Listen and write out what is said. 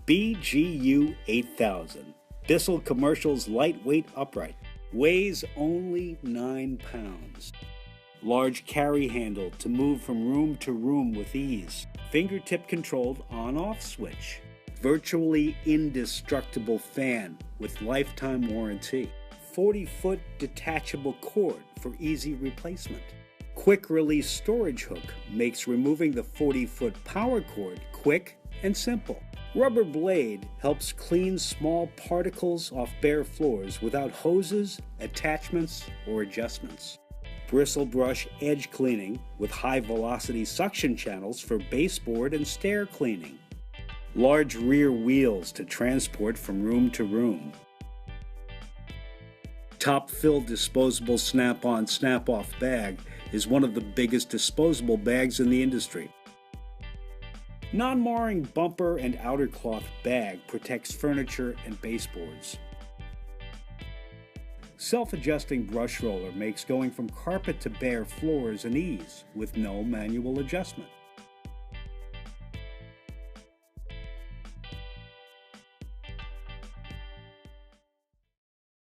BGU8000. Bissell Commercial's lightweight upright. Weighs only 9 pounds. Large carry handle to move from room to room with ease. Fingertip controlled on-off switch. Virtually indestructible fan with lifetime warranty. 40-foot detachable cord for easy replacement. Quick release storage hook makes removing the 40-foot power cord quick and simple. Rubber blade helps clean small particles off bare floors without hoses, attachments, or adjustments. Bristle brush edge cleaning with high-velocity suction channels for baseboard and stair cleaning. Large rear wheels to transport from room to room. Top-filled disposable snap-on, snap-off bag is one of the biggest disposable bags in the industry. Non-marring bumper and outer cloth bag protects furniture and baseboards. Self-adjusting brush roller makes going from carpet to bare floors an ease with no manual adjustment.